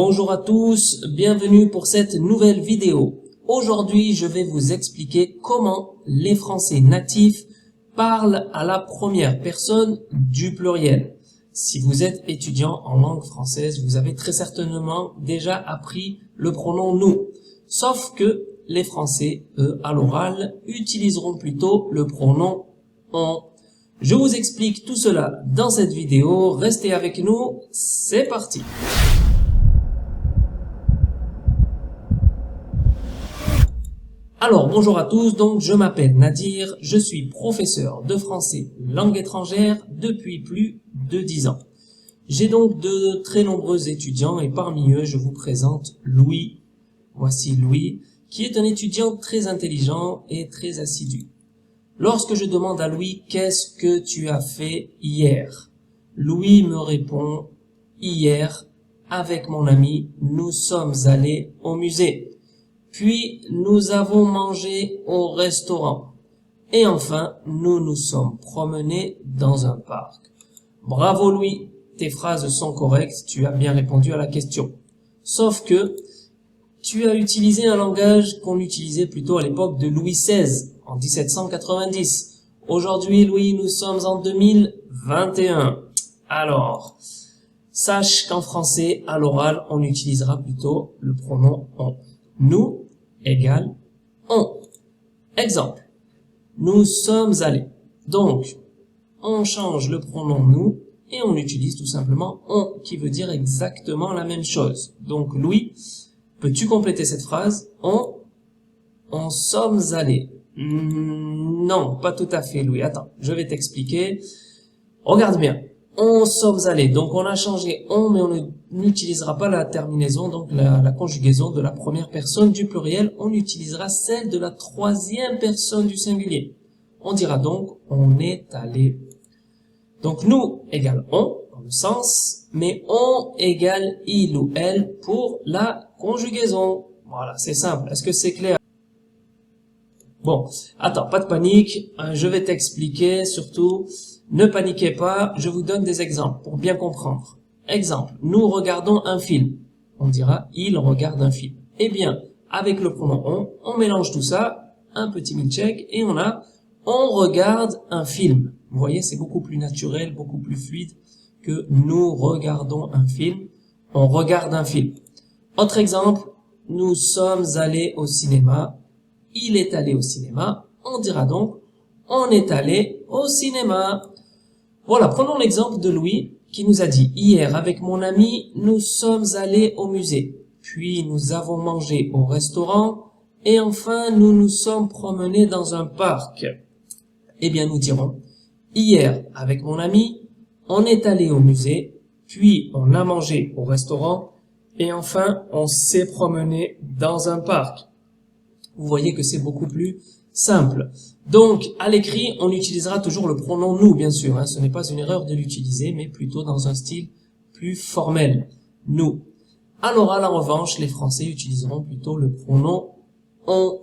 Bonjour à tous, bienvenue pour cette nouvelle vidéo. Aujourd'hui, je vais vous expliquer comment les Français natifs parlent à la première personne du pluriel. Si vous êtes étudiant en langue française, vous avez très certainement déjà appris le pronom nous. Sauf que les Français, eux, à l'oral, utiliseront plutôt le pronom on. Je vous explique tout cela dans cette vidéo. Restez avec nous, c'est parti. Alors, bonjour à tous, donc je m'appelle Nadir, je suis professeur de français langue étrangère depuis plus de 10 ans. J'ai donc de très nombreux étudiants et parmi eux, je vous présente Louis. Voici Louis, qui est un étudiant très intelligent et très assidu. Lorsque je demande à Louis « Qu'est-ce que tu as fait hier ?» Louis me répond « Hier, avec mon ami, nous sommes allés au musée. Puis, nous avons mangé au restaurant. Et enfin, nous nous sommes promenés dans un parc. » Bravo Louis, tes phrases sont correctes, tu as bien répondu à la question. Sauf que, tu as utilisé un langage qu'on utilisait plutôt à l'époque de Louis XVI, en 1790. Aujourd'hui, Louis, nous sommes en 2021. Alors, sache qu'en français, à l'oral, on utilisera plutôt le pronom on. Nous égale on. Exemple. Nous sommes allés. Donc, on change le pronom nous et on utilise tout simplement on qui veut dire exactement la même chose. Donc, Louis, peux-tu compléter cette phrase? On sommes allés. Non, pas tout à fait, Louis. Attends, je vais t'expliquer. Regarde bien. On sommes allés. Donc, on a changé on, mais on n'utilisera pas la terminaison, donc la conjugaison de la première personne du pluriel. On utilisera celle de la troisième personne du singulier. On dira donc, on est allé. Donc, nous égale on, dans le sens, mais on égale il ou elle pour la conjugaison. Voilà, c'est simple. Est-ce que c'est clair? Bon, attends, pas de panique, je vais t'expliquer, surtout, ne paniquez pas, je vous donne des exemples pour bien comprendre. Exemple, nous regardons un film. On dira, il regarde un film. Eh bien, avec le pronom on mélange tout ça, un petit milkshake, et on a, on regarde un film. Vous voyez, c'est beaucoup plus naturel, beaucoup plus fluide que nous regardons un film, on regarde un film. Autre exemple, nous sommes allés au cinéma. Il est allé au cinéma, on dira donc on est allé au cinéma. Voilà, prenons l'exemple de Louis qui nous a dit hier avec mon ami, nous sommes allés au musée. Puis nous avons mangé au restaurant et enfin nous nous sommes promenés dans un parc. Eh bien nous dirons hier avec mon ami, on est allé au musée, puis on a mangé au restaurant et enfin on s'est promené dans un parc. Vous voyez que c'est beaucoup plus simple. Donc, à l'écrit, on utilisera toujours le pronom nous, bien sûr. Hein. Ce n'est pas une erreur de l'utiliser, mais plutôt dans un style plus formel. Nous. À l'oral, en revanche, les Français utiliseront plutôt le pronom on.